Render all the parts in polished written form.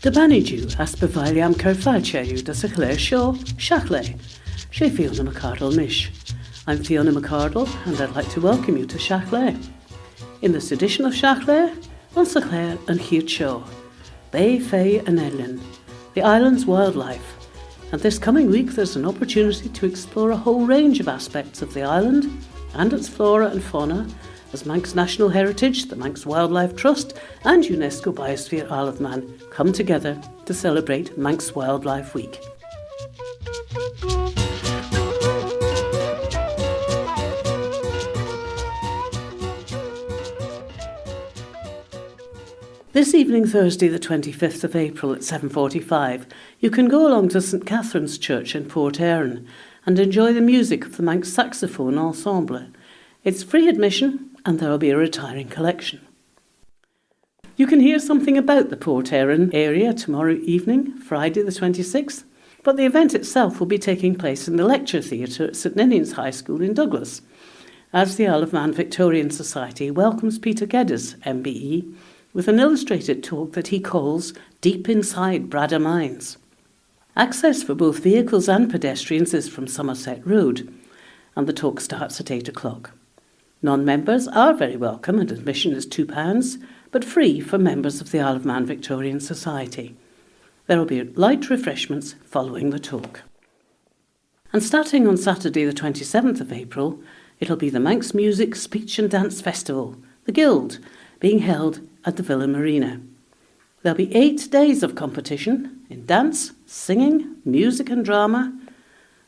The Baniju as bevailiam Carfalcheu da Saclair Shaw, Shiaght Laa. She Fiona McCardle Nish. I'm Fiona McCardle and I'd like to welcome you to Shiaght Laa. In this edition of Shiaght Laa, on Saclair and Shiaght Shaw, Bay, Fay and Ellen, the island's wildlife. And this coming week there's an opportunity to explore a whole range of aspects of the island and its flora and fauna as Manx National Heritage, the Manx Wildlife Trust and UNESCO Biosphere Isle of Man come together to celebrate Manx Wildlife Week. This evening, Thursday the 25th of April at 7:45, you can go along to St Catherine's Church in Port Erin and enjoy the music of the Manx Saxophone Ensemble. It's free admission and there will be a retiring collection. You can hear something about the Port Erin area tomorrow evening, Friday the 26th, but the event itself will be taking place in the Lecture Theatre at St Ninian's High School in Douglas, as the Isle of Man Victorian Society welcomes Peter Geddes, MBE, with an illustrated talk that he calls Deep Inside Bradda Mines. Access for both vehicles and pedestrians is from Somerset Road, and the talk starts at 8 o'clock. Non-members are very welcome and admission is £2, but free for members of the Isle of Man Victorian Society. There will be light refreshments following the talk. And starting on Saturday the 27th of April, it'll be the Manx Music, Speech and Dance Festival, the Guild, being held at the Villa Marina. There'll be 8 days of competition in dance, singing, music and drama,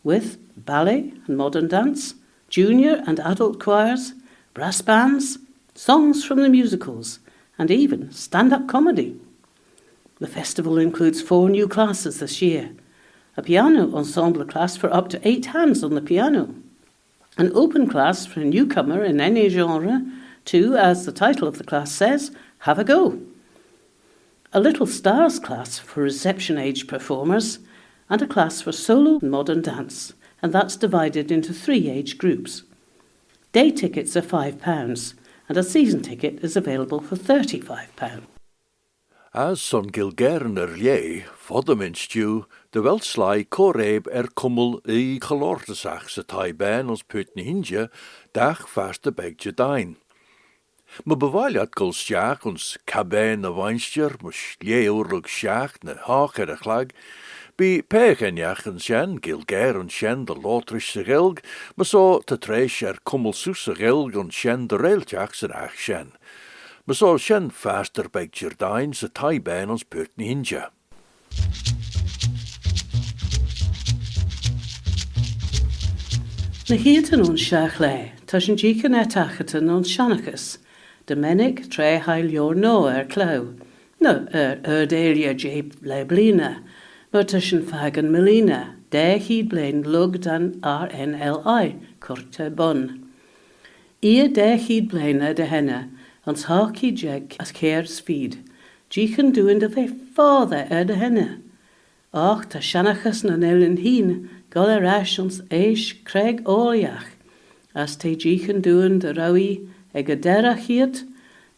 with ballet and modern dance, junior and adult choirs, brass bands, songs from the musicals, and even stand-up comedy. The festival includes 4 new classes this year, a piano ensemble class for up to 8 hands on the piano, an open class for a newcomer in any genre to, as the title of the class says, have a go, a Little Stars class for reception-age performers, and a class for solo and modern dance, and that's divided into 3 age groups. Day tickets are £5 and a season ticket is available for £35. As son Gilgern Lie, Fodderminstew, de Welslai Coreb Kummel I Gelortesach se Taiban als Putnihinja, dag vaste begje dijn. Me bewailiat gul Shiaach ons cabin na weinstjer, mus leeuwrug Shiaach na hacher a chlag, Bi pegenjach en sjen, Gilger en sjen de lotrische gilg, maar zo te treis kummelsoese gilg en sjen de railtjach zijn ach sjen. Maar zo sjen faster bij Jerdijn ze taiben ons putni hinja. Na hielten ons Shiaght Laa, tussen jieken etacheten ons Shannachus, de menig tre heil jor no klauw. No, delia jape leblina, maar tussen fagen melina, de hyd blaen lug dan RNLI, korte bon. Ie de hyd blaen de henne, ons haki jeg as keers feed, jieken doen de ve father de henne. Och, ta Shannachus na nellen hien, gol rash ons eish Craig Oliach, as te jieken doen de rawi egaderach hiet,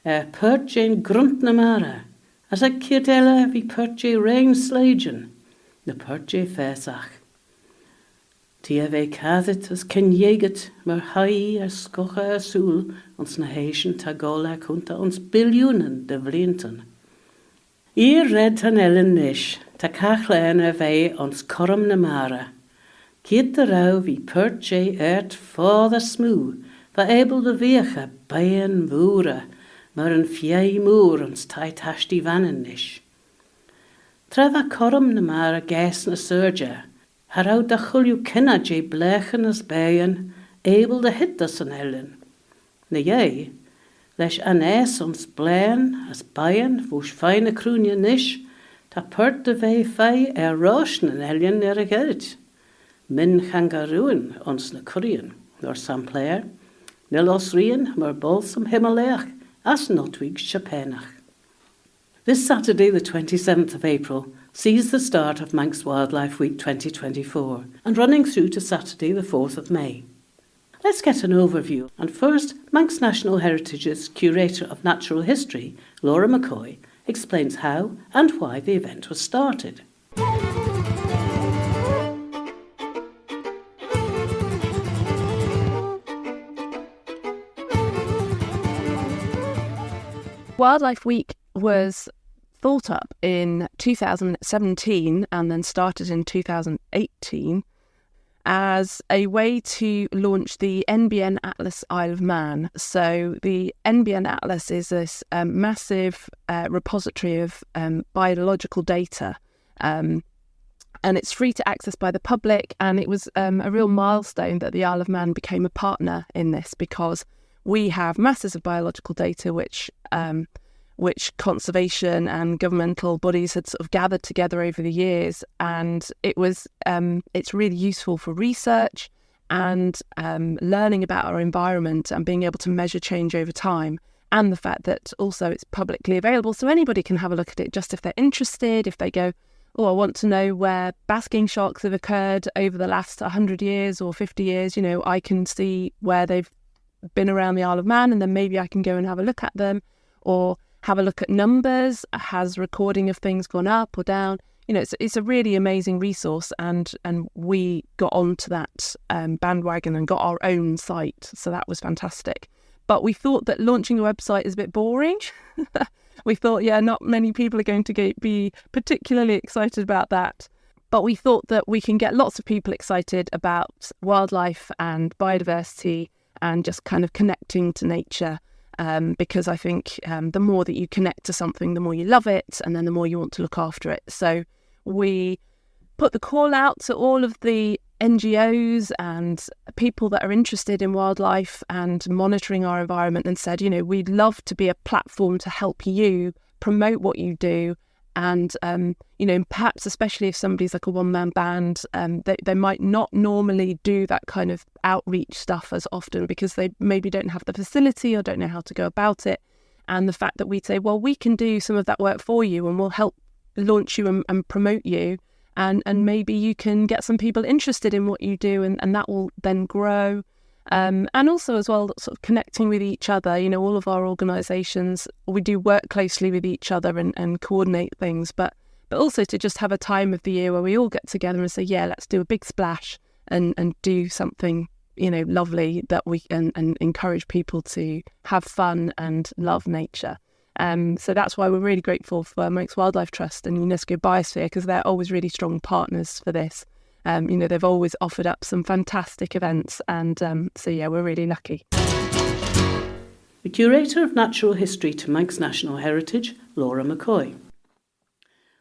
pertje grunt na mara, as a kirdella vi pertje rein slagen, na pertje fesach. Tia ve kazit as ken jeget, maar hai skocha soel, ons na heischen tagola kunta ons biljoenen de vlienten. Ier red han ellen nish, ta kachlene vei ons korum na mara. Kiet de rauw vi pertje father smoe, va able de weche bijen voere, maar een fjei moer ons tijd hashti vannen nish. Treva korum na mara ges na surja, harau da chulju kenna je blechen as bijen, able de hit das an ellen. Na jij, lesh anes ons blein as bijen, voos feine kroenje nish, ta pert de vei fei roschen an ellen er geld. Min changaroen ons na kurien, nor sampler, nil os rien, maar balsam Himalach, as notwig Chapenach. This Saturday, the 27th of April, sees the start of Manx Wildlife Week 2024 and running through to Saturday, the 4th of May. Let's get an overview. And first, Manx National Heritage's Curator of Natural History, Laura McCoy, explains how and why the event was started. Wildlife Week was thought up in 2017 and then started in 2018 as a way to launch the NBN Atlas Isle of Man. So the NBN Atlas is this massive repository of biological data, and it's free to access by the public, and it was a real milestone that the Isle of Man became a partner in this, because we have masses of biological data which conservation and governmental bodies had sort of gathered together over the years, and it's really useful for research and learning about our environment and being able to measure change over time. And the fact that also it's publicly available, so anybody can have a look at it just if they're interested. If they go, oh, I want to know where basking sharks have occurred over the last 100 years or 50 years, I can see where they've been around the Isle of Man, and then maybe I can go and have a look at them, or have a look at numbers. Has recording of things gone up or down? It's a really amazing resource, and we got onto that bandwagon and got our own site, so that was fantastic. But we thought that launching a website is a bit boring. We thought, not many people are going to be particularly excited about that. But we thought that we can get lots of people excited about wildlife and biodiversity and just kind of connecting to nature. Because I think the more that you connect to something, the more you love it, and then the more you want to look after it. So we put the call out to all of the NGOs and people that are interested in wildlife and monitoring our environment, and said, we'd love to be a platform to help you promote what you do. And, perhaps especially if somebody's like a one-man band, they might not normally do that kind of outreach stuff as often because they maybe don't have the facility or don't know how to go about it. And the fact that we'd say, well, we can do some of that work for you and we'll help launch you and promote you. And maybe you can get some people interested in what you do, and that will then grow. And also as well, sort of connecting with each other. All of our organisations, we do work closely with each other and coordinate things, but also to just have a time of the year where we all get together and say, let's do a big splash and do something, lovely that we and encourage people to have fun and love nature. So that's why we're really grateful for Manx Wildlife Trust and UNESCO Biosphere, because they're always really strong partners for this. They've always offered up some fantastic events, and we're really lucky. The Curator of Natural History to Manx National Heritage, Laura McCoy.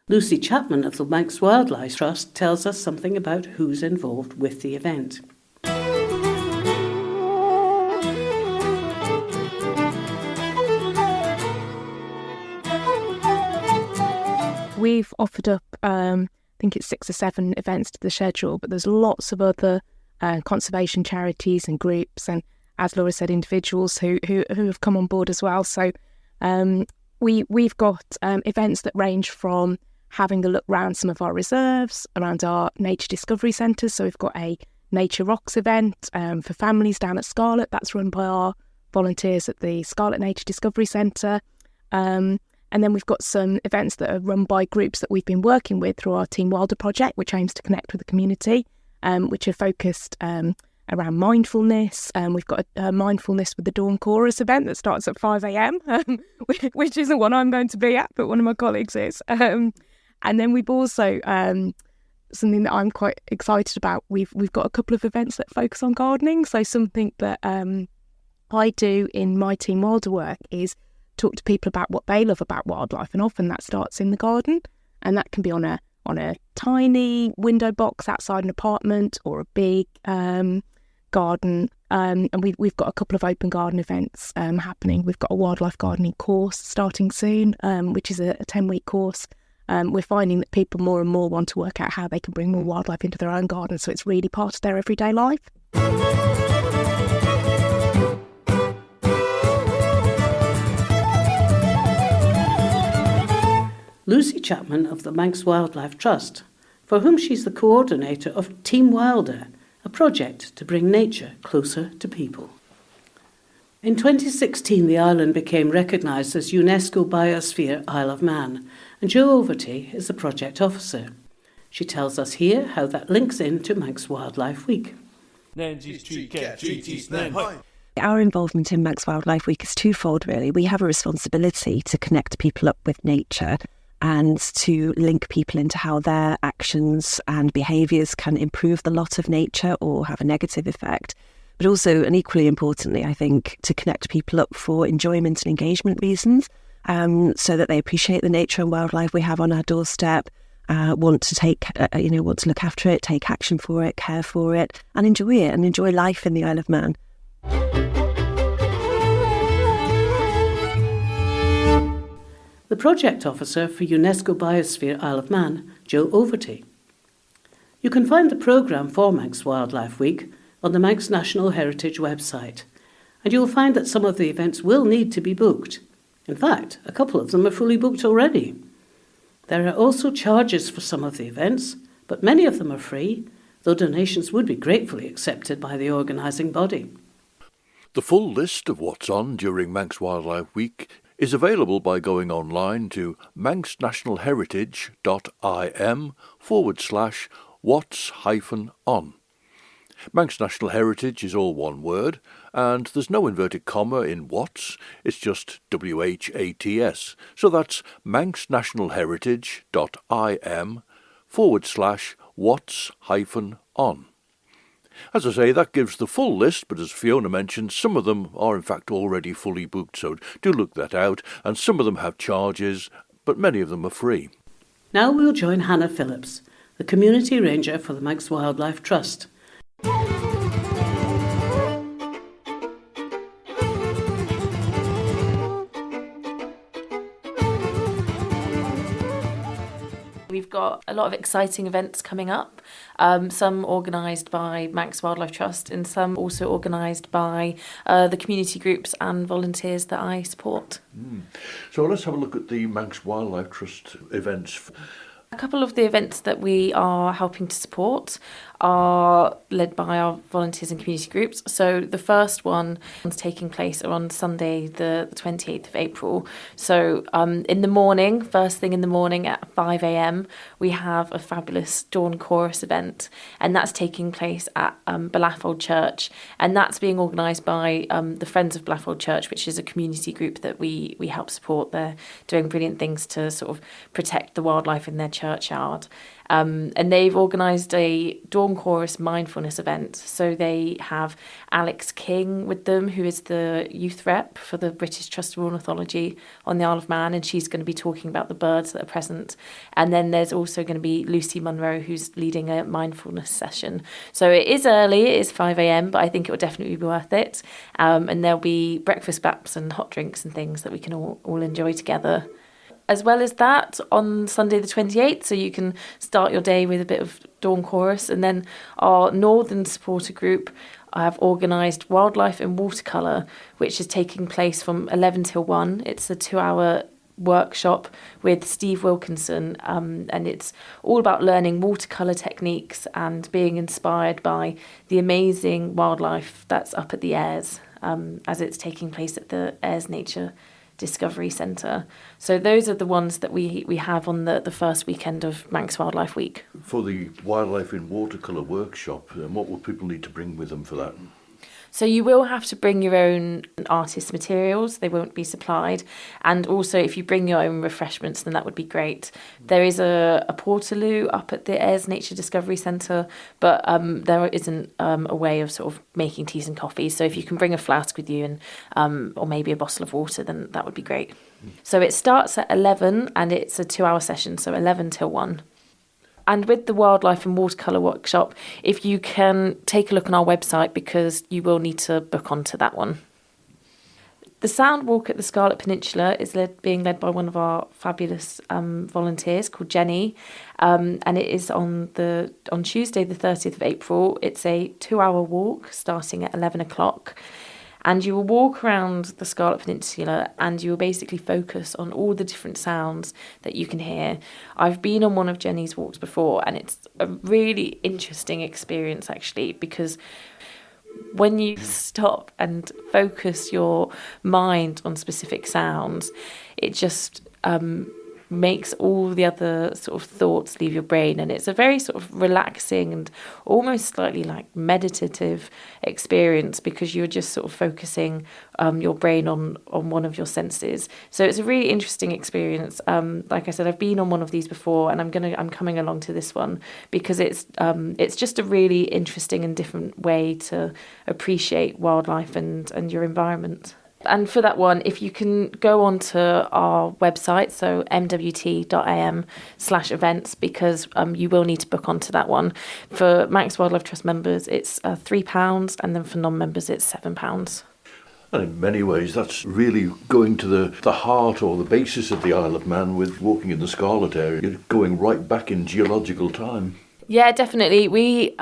Lucy Chapman of the Manx Wildlife Trust tells us something about who's involved with the event. We've offered up I think it's 6 or 7 events to the schedule, but there's lots of other conservation charities and groups, and as Laura said, individuals who have come on board as well. So we've got events that range from having a look around some of our reserves, around our nature discovery centres. So we've got a Nature Rocks event for families down at Scarlet. That's run by our volunteers at the Scarlet Nature Discovery Centre. And then we've got some events that are run by groups that we've been working with through our Team Wilder project, which aims to connect with the community, which are focused around mindfulness. We've got a Mindfulness with the Dawn Chorus event that starts at 5 a.m, which isn't one I'm going to be at, but one of my colleagues is. And then we've also, something that I'm quite excited about, we've got a couple of events that focus on gardening. So something that I do in my Team Wilder work is talk to people about what they love about wildlife, and often that starts in the garden, and that can be on a tiny window box outside an apartment or a big garden. And we've got a couple of open garden events happening. We've got a wildlife gardening course starting soon, which is a 10-week course. We're finding that people more and more want to work out how they can bring more wildlife into their own garden, so it's really part of their everyday life. Lucy Chapman of the Manx Wildlife Trust, for whom she's the coordinator of Team Wilder, a project to bring nature closer to people. In 2016, the island became recognised as UNESCO Biosphere Isle of Man, and Jo Overty is the project officer. She tells us here how that links into Manx Wildlife Week. Our involvement in Manx Wildlife Week is twofold, really. We have a responsibility to connect people up with nature and to link people into how their actions and behaviours can improve the lot of nature or have a negative effect. But also, and equally importantly, I think, to connect people up for enjoyment and engagement reasons, so that they appreciate the nature and wildlife we have on our doorstep, want to look after it, take action for it, care for it, and enjoy life in the Isle of Man. The project officer for UNESCO Biosphere Isle of Man, Jo Overty. You can find the programme for Manx Wildlife Week on the Manx National Heritage website, and you will find that some of the events will need to be booked. In fact, a couple of them are fully booked already. There are also charges for some of the events, but many of them are free, though donations would be gratefully accepted by the organising body. The full list of what's on during Manx Wildlife Week is available by going online to manxnationalheritage.im/what's-on. Manx National Heritage is all one word, and there's no inverted comma in what's, it's just WHATS. So that's manxnationalheritage.im/what's-on. As I say, that gives the full list, but as Fiona mentioned, some of them are in fact already fully booked, so do look that out, and some of them have charges, but many of them are free. Now we'll join Hannah Phillips, the Community Ranger for the Manx Wildlife Trust. We've got a lot of exciting events coming up, some organised by Manx Wildlife Trust and some also organised by the community groups and volunteers that I support. So let's have a look at the Manx Wildlife Trust events. A couple of the events that we are helping to support are led by our volunteers and community groups. So the first one is taking place on Sunday, the 28th of April. So in the morning, first thing in the morning at 5 a.m, we have a fabulous dawn chorus event, and that's taking place at Blaffold Church, and that's being organised by the Friends of Blaffold Church, which is a community group that we help support. They're doing brilliant things to sort of protect the wildlife in their churchyard. And they've organised a dawn chorus mindfulness event. So they have Alex King with them, who is the youth rep for the British Trust of Ornithology on the Isle of Man, and she's going to be talking about the birds that are present. And then there's also going to be Lucy Munro, who's leading a mindfulness session. So it is early, it is 5 a.m, but I think it will definitely be worth it. And there'll be breakfast baps and hot drinks and things that we can all enjoy together. As well as that, on Sunday the 28th, so you can start your day with a bit of dawn chorus. And then our Northern supporter group have organised Wildlife in Watercolour, which is taking place from 11 till 1. It's a 2-hour workshop with Steve Wilkinson, and it's all about learning watercolour techniques and being inspired by the amazing wildlife that's up at the Ayres, as it's taking place at the Ayres Nature Discovery Centre. So those are the ones that we have on the first weekend of Manx Wildlife Week. For the Wildlife in Watercolour workshop, what will people need to bring with them for that? So you will have to bring your own artist materials. They won't be supplied. And also, if you bring your own refreshments, then that would be great. There is a portaloo up at the Ayres Nature Discovery Centre, but there isn't a way of sort of making teas and coffees. So if you can bring a flask with you and or maybe a bottle of water, then that would be great. So it starts at 11 and it's a 2-hour session, so 11 till 1. And with the Wildlife and Watercolour workshop, if you can take a look on our website, because you will need to book onto that one. The sound walk at the Scarlet Peninsula is being led by one of our fabulous volunteers called Jenny, and it is on Tuesday the 30th of April. It's a 2-hour walk starting at 11 o'clock. And you will walk around the Scarlet Peninsula and you will basically focus on all the different sounds that you can hear. I've been on one of Jenny's walks before, and it's a really interesting experience actually, because when you stop and focus your mind on specific sounds, it just makes all the other sort of thoughts leave your brain, and it's a very sort of relaxing and almost slightly like meditative experience, because you're just sort of focusing your brain on one of your senses. So it's a really interesting experience. Like I said, I've been on one of these before, and I'm coming along to this one because it's just a really interesting and different way to appreciate wildlife and your environment. And for that one, if you can go onto our website, so mwt.am/events, because you will need to book onto that one. For Manx Wildlife Trust members, it's £3, and then for non-members, it's £7. And in many ways, that's really going to the heart or the basis of the Isle of Man with walking in the Scarlet area. You're going right back in geological time. Yeah, definitely. We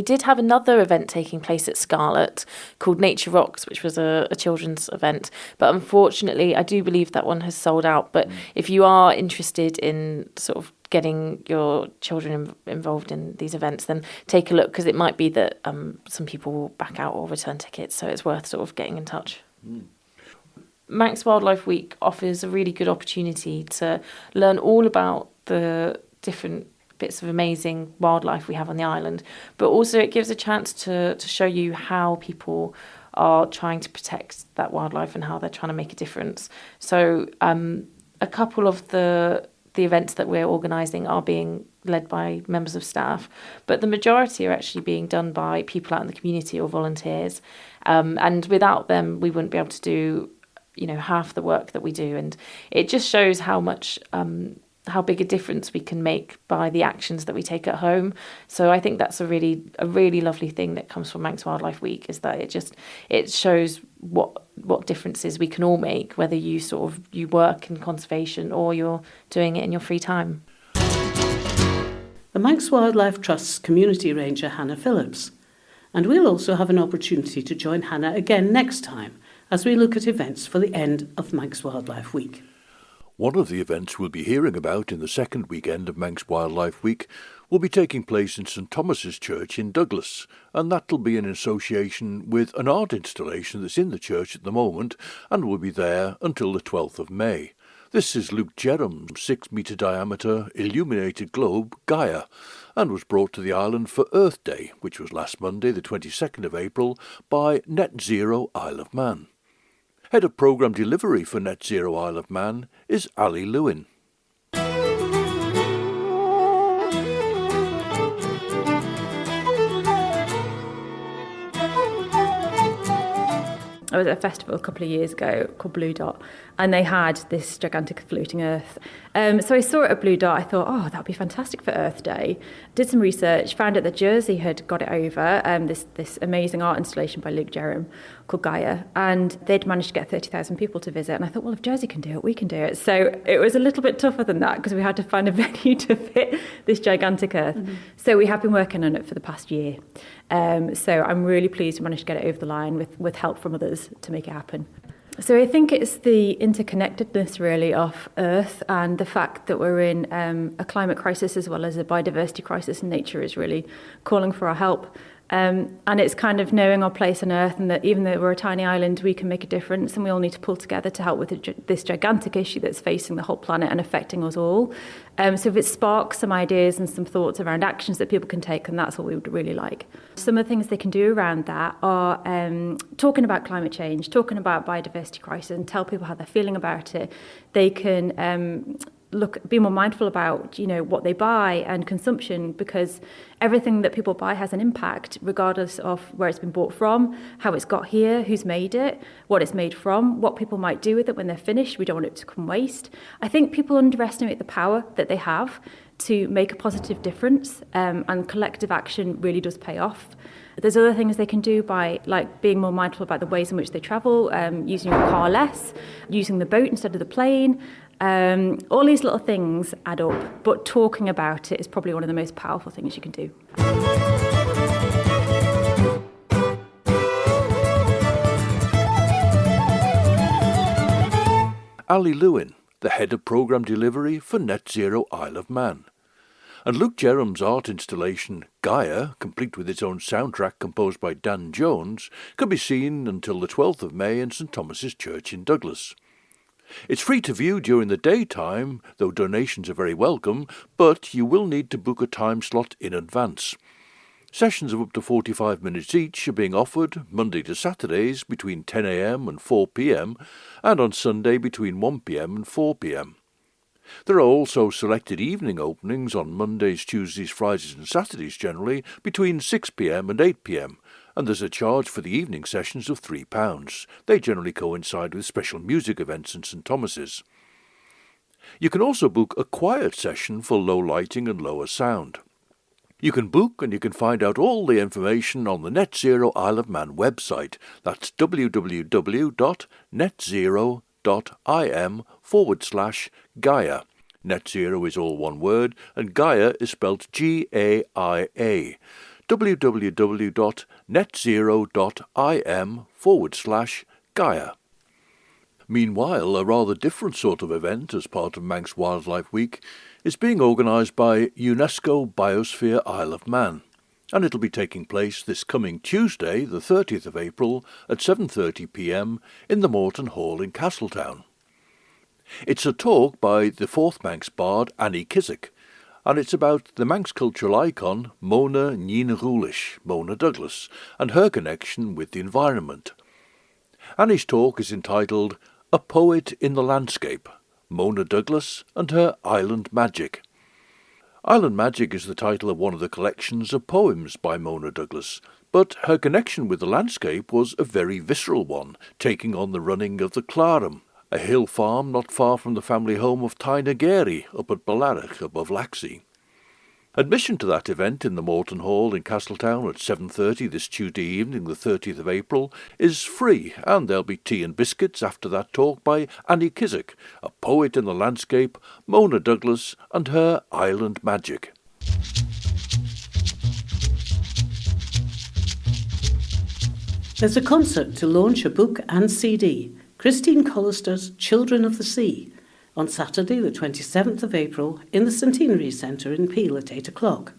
did have another event taking place at Scarlet called Nature Rocks, which was a children's event. But unfortunately, I do believe that one has sold out. But if you are interested in sort of getting your children involved in these events, then take a look, because it might be that some people will back out or return tickets. So it's worth sort of getting in touch. Manx Wildlife Week offers a really good opportunity to learn all about the different bits of amazing wildlife we have on the island, but also it gives a chance to show you how people are trying to protect that wildlife and how they're trying to make a difference. So a couple of the events that we're organising are being led by members of staff, but the majority are actually being done by people out in the community or volunteers, and without them we wouldn't be able to do half the work that we do, and it just shows how much how big a difference we can make by the actions that we take at home. So I think that's a really lovely thing that comes from Manx Wildlife Week, is that it shows what differences we can all make, whether you you work in conservation or you're doing it in your free time. The Manx Wildlife Trust's community ranger Hannah Phillips, and we'll also have an opportunity to join Hannah again next time as we look at events for the end of Manx Wildlife Week. One of the events we'll be hearing about in the second weekend of Manx Wildlife Week will be taking place in St Thomas's Church in Douglas, and that'll be in association with an art installation that's in the church at the moment and will be there until the 12th of May. This is Luke Jerram's 6-metre diameter illuminated globe, Gaia, and was brought to the island for Earth Day, which was last Monday, the 22nd of April, by Net Zero Isle of Man. Head of Programme Delivery for Net Zero Isle of Man is Ali Lewin. I was at a festival a couple of years ago called Blue Dot, and they had this gigantic floating Earth. So I saw it at Blue Dot. I thought, oh, that would be fantastic for Earth Day. Did some research, found out that Jersey had got it over, this amazing art installation by Luke Jerram called Gaia, and they'd managed to get 30,000 people to visit. And I thought, well, if Jersey can do it, we can do it. So it was a little bit tougher than that, because we had to find a venue to fit this gigantic Earth. Mm-hmm. So we have been working on it for the past year. So I'm really pleased we managed to get it over the line with help from others to make it happen. So I think it's the interconnectedness really of Earth, and the fact that we're in a climate crisis as well as a biodiversity crisis, and nature is really calling for our help. And it's kind of knowing our place on Earth, and that even though we're a tiny island, we can make a difference, and we all need to pull together to help with this gigantic issue that's facing the whole planet and affecting us all. So if it sparks some ideas and some thoughts around actions that people can take, then that's what we would really like. Some of the things they can do around that are talking about climate change, talking about biodiversity crisis, and tell people how they're feeling about it. They can be more mindful about, what they buy and consumption, because everything that people buy has an impact, regardless of where it's been bought from, how it's got here, who's made it, what it's made from, what people might do with it when they're finished. We don't want it to become waste. I think people underestimate the power that they have to make a positive difference, and collective action really does pay off. There's other things they can do by being more mindful about the ways in which they travel, using your car less, using the boat instead of the plane. All these little things add up, but talking about it is probably one of the most powerful things you can do. Ali Lewin, the head of programme delivery for Net Zero Isle of Man. And Luke Jerram's art installation Gaia, complete with its own soundtrack composed by Dan Jones, can be seen until the 12th of May in St Thomas's Church in Douglas. It's free to view during the daytime, though donations are very welcome, but you will need to book a time slot in advance. Sessions of up to 45 minutes each are being offered Monday to Saturdays between 10 a.m. and 4 p.m. and on Sunday between 1 p.m. and 4 p.m. There are also selected evening openings on Mondays, Tuesdays, Fridays and Saturdays generally between 6 p.m. and 8 p.m. and there's a charge for the evening sessions of £3. They generally coincide with special music events in St Thomas's. You can also book a quiet session for low lighting and lower sound. You can book and you can find out all the information on the Net Zero Isle of Man website. That's www.netzero.im/Gaia. Net Zero is all one word and Gaia is spelled Gaia. www.netzero.im/Gaia. Meanwhile, a rather different sort of event as part of Manx Wildlife Week is being organised by UNESCO Biosphere Isle of Man, and it'll be taking place this coming Tuesday, the 30th of April, at 7:30 p.m. in the Morton Hall in Castletown. It's a talk by the fourth Manx bard Annie Kissack, and it's about the Manx cultural icon Mona Neenarulish, Mona Douglas, and her connection with the environment. Annie's talk is entitled A Poet in the Landscape, Mona Douglas and Her Island Magic. Island Magic is the title of one of the collections of poems by Mona Douglas, but her connection with the landscape was a very visceral one, taking on the running of the Clarum, a hill farm not far from the family home of Tyna Gary up at Ballarach above Laxey. Admission to that event in the Morton Hall in Castletown at 7:30 this Tuesday evening, the 30th of April, is free, and there'll be tea and biscuits after that talk by Annie Kissack, a poet in the landscape, Mona Douglas and Her Island Magic. There's a concert to launch a book and CD, Christine Collister's Children of the Sea, on Saturday the 27th of April in the Centenary Centre in Peel at 8 o'clock.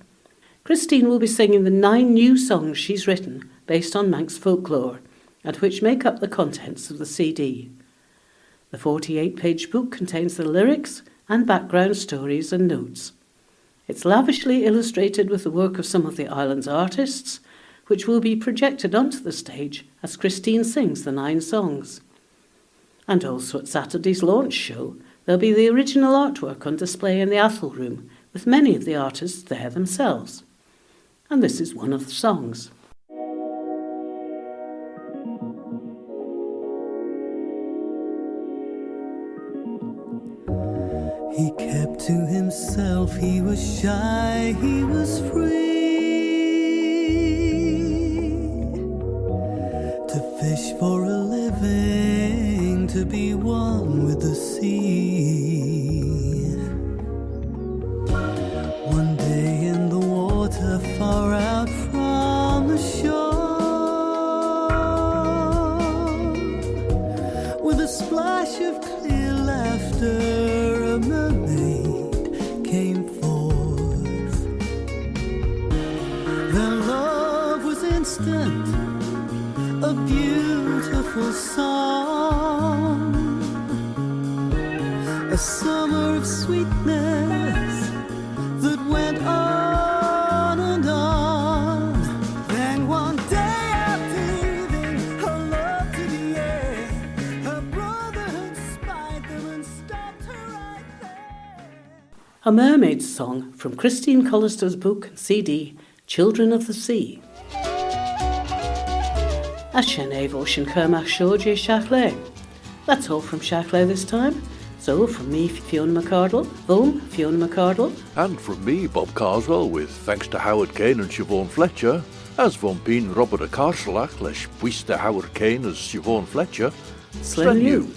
Christine will be singing the 9 new songs she's written based on Manx folklore and which make up the contents of the CD. The 48-page book contains the lyrics and background stories and notes. It's lavishly illustrated with the work of some of the island's artists, which will be projected onto the stage as Christine sings the 9 songs. And also at Saturday's launch show, there'll be the original artwork on display in the Athol Room, with many of the artists there themselves. And this is one of the songs. He kept to himself, he was shy, he was free to fish for a living, to be one with the sea. One day in the water far out from the shore, with a splash of clear laughter, a mermaid came forth. Their love was instant, a beautiful song, a summer of sweetness that went on and on. Then one day after leaving her love to the air, her brother had spied them and stopped her right there. A mermaid's song from Christine Collister's book and CD, Children of the Sea. A Sinead Ocean Kermach Show Shiaght Laa. That's all from Shiaght Laa this time. So from me, Fiona McCardle, Fiona McCardle. And from me, Bob Carswell, with thanks to Howard Kane and Siobhan Fletcher, as von Pien Robert a Carselach, leis Buiste Howard Kane as Siobhan Fletcher. Slán you.